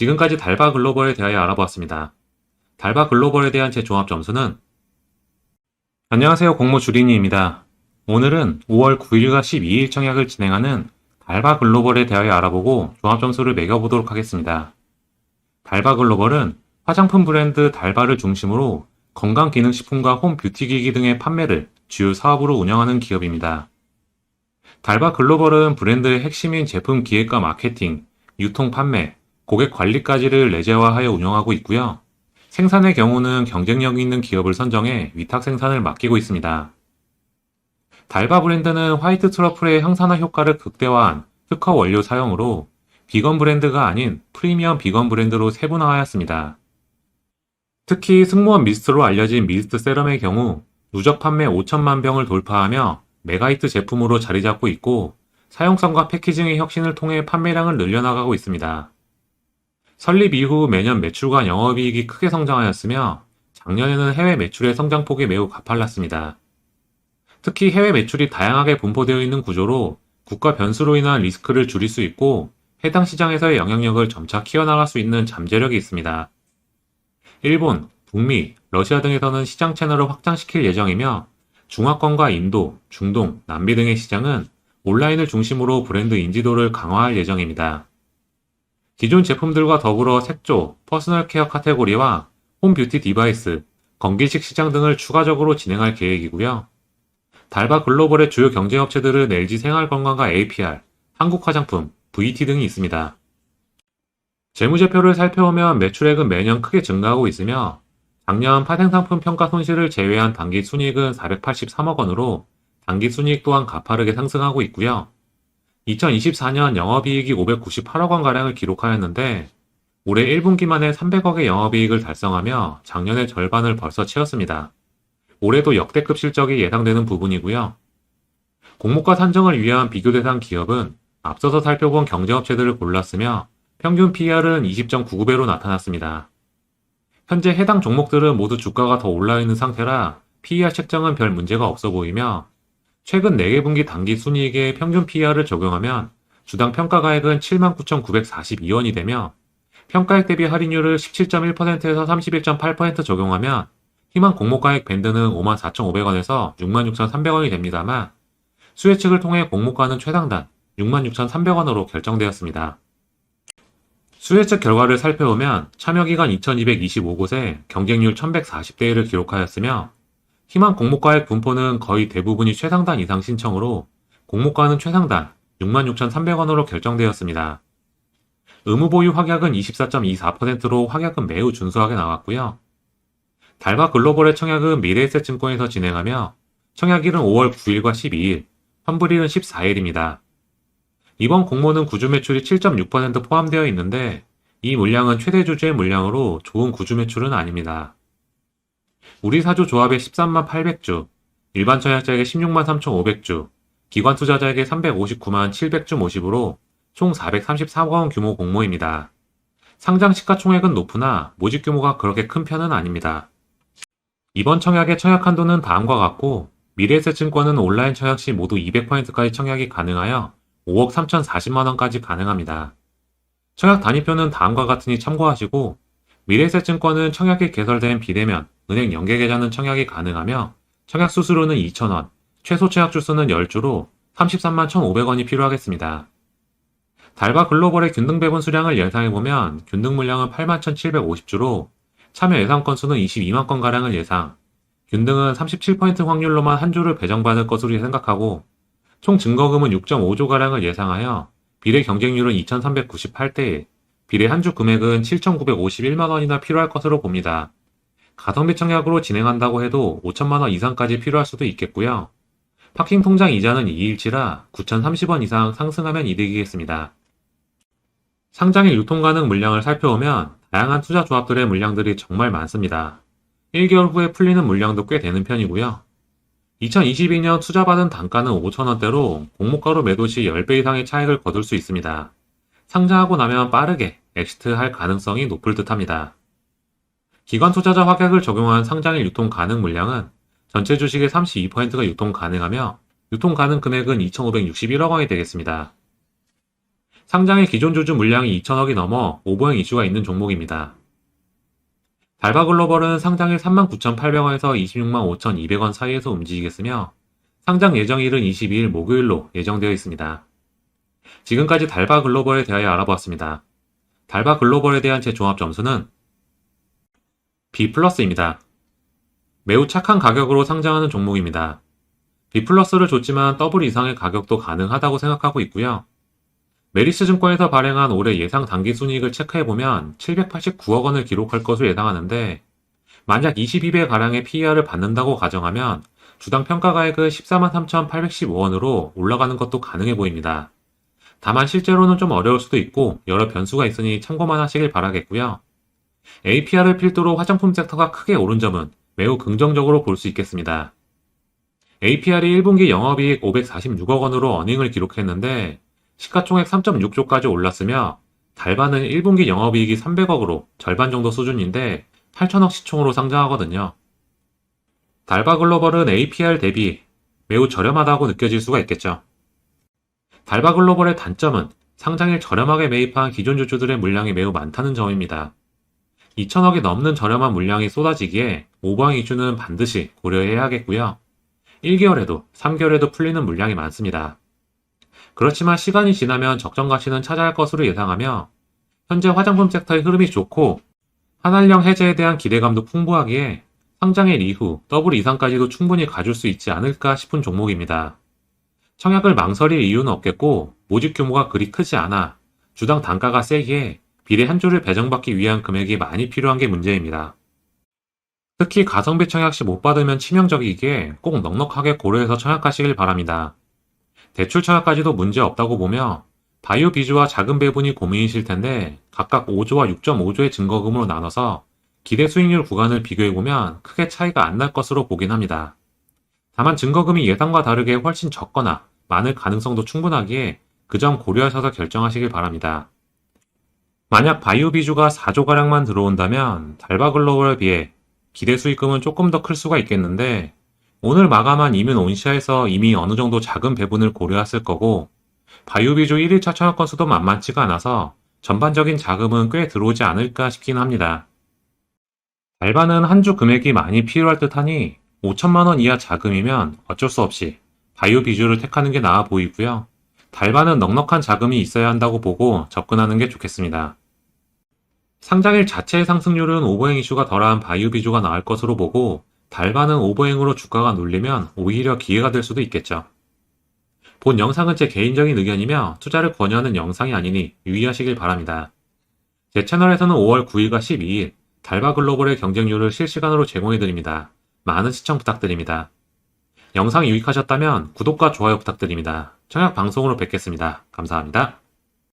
지금까지 달바 글로벌에 대하여 알아보았습니다. 달바 글로벌에 대한 제 종합 점수는 안녕하세요, 공모 주린이입니다. 오늘은 5월 9일과 12일 청약을 진행하는 달바 글로벌에 대하여 알아보고 종합 점수를 매겨보도록 하겠습니다. 달바 글로벌은 화장품 브랜드 달바를 중심으로 건강기능식품과 홈뷰티기기 등의 판매를 주요 사업으로 운영하는 기업입니다. 달바 글로벌은 브랜드의 핵심인 제품 기획과 마케팅, 유통 판매, 고객 관리까지를 내재화하여 운영하고 있고요. 생산의 경우는 경쟁력 있는 기업을 선정해 위탁 생산을 맡기고 있습니다. 달바 브랜드는 화이트 트러플의 항산화 효과를 극대화한 특허 원료 사용으로 비건 브랜드가 아닌 프리미엄 비건 브랜드로 세분화하였습니다. 특히 승무원 미스트로 알려진 미스트 세럼의 경우 누적 판매 5천만 병을 돌파하며 메가히트 제품으로 자리 잡고 있고 사용성과 패키징의 혁신을 통해 판매량을 늘려나가고 있습니다. 설립 이후 매년 매출과 영업이익이 크게 성장하였으며 작년에는 해외 매출의 성장폭이 매우 가팔랐습니다. 특히 해외 매출이 다양하게 분포되어 있는 구조로 국가 변수로 인한 리스크를 줄일 수 있고 해당 시장에서의 영향력을 점차 키워나갈 수 있는 잠재력이 있습니다. 일본, 북미, 러시아 등에서는 시장 채널을 확장시킬 예정이며 중화권과 인도, 중동, 남미 등의 시장은 온라인을 중심으로 브랜드 인지도를 강화할 예정입니다. 기존 제품들과 더불어 색조, 퍼스널 케어 카테고리와 홈뷰티 디바이스, 건기식 시장 등을 추가적으로 진행할 계획이고요. 달바 글로벌의 주요 경쟁업체들은 LG 생활건강과 APR, 한국화장품, VT 등이 있습니다. 재무제표를 살펴보면 매출액은 매년 크게 증가하고 있으며 작년 파생상품 평가 손실을 제외한 당기순이익은 483억 원으로 당기순이익 또한 가파르게 상승하고 있고요. 2024년 영업이익이 598억 원가량을 기록하였는데 올해 1분기 만에 300억의 영업이익을 달성하며 작년의 절반을 벌써 채웠습니다. 올해도 역대급 실적이 예상되는 부분이고요. 공모가 산정을 위한 비교 대상 기업은 앞서서 살펴본 경쟁업체들을 골랐으며 평균 PER은 20.99배로 나타났습니다. 현재 해당 종목들은 모두 주가가 더 올라있는 상태라 PER 책정은 별 문제가 없어 보이며 최근 4개 분기 당기 순이익에 평균 PER을 적용하면 주당 평가가액은 79,942원이 되며 평가액 대비 할인율을 17.1%에서 31.8% 적용하면 희망 공모가액 밴드는 54,500원에서 66,300원이 됩니다만 수혜측을 통해 공모가는 최상단 66,300원으로 결정되었습니다. 수혜측 결과를 살펴보면 참여기간 2225곳에 경쟁률 1140대 1을 기록하였으며 희망 공모가액 분포는 거의 대부분이 최상단 이상 신청으로 공모가는 최상단 66,300원으로 결정되었습니다. 의무보유 확약은 24.24%로 확약은 매우 준수하게 나왔고요. 달바 글로벌의 청약은 미래에셋증권에서 진행하며 청약일은 5월 9일과 12일, 환불일은 14일입니다. 이번 공모는 구주 매출이 7.6% 포함되어 있는데 이 물량은 최대 주주의 물량으로 좋은 구주 매출은 아닙니다. 우리 사주 조합의 13만 800주, 일반 청약자에게 16만 3,500주, 기관 투자자에게 359만 700주 모집으로 총 434억 원 규모 공모입니다. 상장 시가총액은 높으나 모집 규모가 그렇게 큰 편은 아닙니다. 이번 청약의 청약 한도는 다음과 같고 미래에셋증권은 온라인 청약 시 모두 200%까지 청약이 가능하여 5억 3,040만 원까지 가능합니다. 청약 단위표는 다음과 같으니 참고하시고 미래에셋증권은 청약이 개설된 비대면, 은행 연계 계좌는 청약이 가능하며 청약 수수료는 2,000원, 최소 청약 주수는 10주로 33만 1,500원이 필요하겠습니다. 달바 글로벌의 균등 배분 수량을 예상해보면 균등 물량은 8만 1,750주로 참여 예상 건수는 22만 건가량을 예상, 균등은 37% 확률로만 한 주를 배정받을 것으로 생각하고 총 증거금은 6.5조가량을 예상하여 비례 경쟁률은 2,398대 1, 비례 한 주 금액은 7,951만 원이나 필요할 것으로 봅니다. 가성비 청약으로 진행한다고 해도 5천만 원 이상까지 필요할 수도 있겠고요. 파킹 통장 이자는 2일치라 9,030원 이상 상승하면 이득이겠습니다. 상장일 유통 가능 물량을 살펴보면 다양한 투자 조합들의 물량들이 정말 많습니다. 1개월 후에 풀리는 물량도 꽤 되는 편이고요. 2022년 투자받은 단가는 5,000원대로 공모가로 매도 시 10배 이상의 차익을 거둘 수 있습니다. 상장하고 나면 빠르게 엑시트할 가능성이 높을 듯합니다. 기관 투자자 확약을 적용한 상장일 유통 가능 물량은 전체 주식의 32%가 유통 가능하며 유통 가능 금액은 2,561억 원이 되겠습니다. 상장의 기존 주주 물량이 2천억이 넘어 오버행 이슈가 있는 종목입니다. 달바글로벌은 상장일 39,800원에서 26만 5,200원 사이에서 움직이겠으며 상장 예정일은 22일 목요일로 예정되어 있습니다. 지금까지 달바글로벌에 대하여 알아보았습니다. 달바글로벌에 대한 제 종합 점수는 B+입니다. 매우 착한 가격으로 상장하는 종목입니다. B+를 줬지만 더블 이상의 가격도 가능하다고 생각하고 있고요. 메리츠증권에서 발행한 올해 예상 당기순이익을 체크해보면 789억 원을 기록할 것으로 예상하는데 만약 22배 가량의 PER을 받는다고 가정하면 주당 평가가액은 14만 3,815원으로 올라가는 것도 가능해 보입니다. 다만 실제로는 좀 어려울 수도 있고 여러 변수가 있으니 참고만 하시길 바라겠고요. APR을 필두로 화장품 섹터가 크게 오른 점은 매우 긍정적으로 볼 수 있겠습니다. APR이 1분기 영업이익 546억 원으로 어닝을 기록했는데 시가총액 3.6조까지 올랐으며 달바는 1분기 영업이익이 300억으로 절반 정도 수준인데 8천억 시총으로 상장하거든요. 달바글로벌은 APR 대비 매우 저렴하다고 느껴질 수가 있겠죠. 달바글로벌의 단점은 상장일 저렴하게 매입한 기존 주주들의 물량이 매우 많다는 점입니다. 2천억이 넘는 저렴한 물량이 쏟아지기에 오버행 이슈는 반드시 고려해야겠고요. 1개월에도 3개월에도 풀리는 물량이 많습니다. 그렇지만 시간이 지나면 적정 가치는 차지할 것으로 예상하며 현재 화장품 섹터의 흐름이 좋고 한한령 해제에 대한 기대감도 풍부하기에 상장일 이후 더블 이상까지도 충분히 가줄 수 있지 않을까 싶은 종목입니다. 청약을 망설일 이유는 없겠고 모집 규모가 그리 크지 않아 주당 단가가 세기에 비례 한 주를 배정받기 위한 금액이 많이 필요한 게 문제입니다. 특히 가성비 청약 시 못 받으면 치명적이기에 꼭 넉넉하게 고려해서 청약하시길 바랍니다. 대출 청약까지도 문제 없다고 보며 바이오 비주와 자금 배분이 고민이실 텐데 각각 5조와 6.5조의 증거금으로 나눠서 기대 수익률 구간을 비교해보면 크게 차이가 안 날 것으로 보긴 합니다. 다만 증거금이 예상과 다르게 훨씬 적거나 많을 가능성도 충분하기에 그 점 고려하셔서 결정하시길 바랍니다. 만약 바이오 비주가 4조가량만 들어온다면 달바글로벌에 비해 기대 수익금은 조금 더 클 수가 있겠는데 오늘 마감한 이민 온시아에서 이미 어느 정도 자금 배분을 고려했을 거고 바이오 비주 1일차 청약 건수도 만만치가 않아서 전반적인 자금은 꽤 들어오지 않을까 싶긴 합니다. 달바는 한 주 금액이 많이 필요할 듯하니 5천만 원 이하 자금이면 어쩔 수 없이 바이오 비주를 택하는 게 나아 보이고요. 달바는 넉넉한 자금이 있어야 한다고 보고 접근하는 게 좋겠습니다. 상장일 자체의 상승률은 오버행 이슈가 덜한 바이오 비주가 나을 것으로 보고 달바는 오버행으로 주가가 눌리면 오히려 기회가 될 수도 있겠죠. 본 영상은 제 개인적인 의견이며 투자를 권유하는 영상이 아니니 유의하시길 바랍니다. 제 채널에서는 5월 9일과 12일 달바글로벌의 경쟁률을 실시간으로 제공해드립니다. 많은 시청 부탁드립니다. 영상이 유익하셨다면 구독과 좋아요 부탁드립니다. 청약 방송으로 뵙겠습니다. 감사합니다.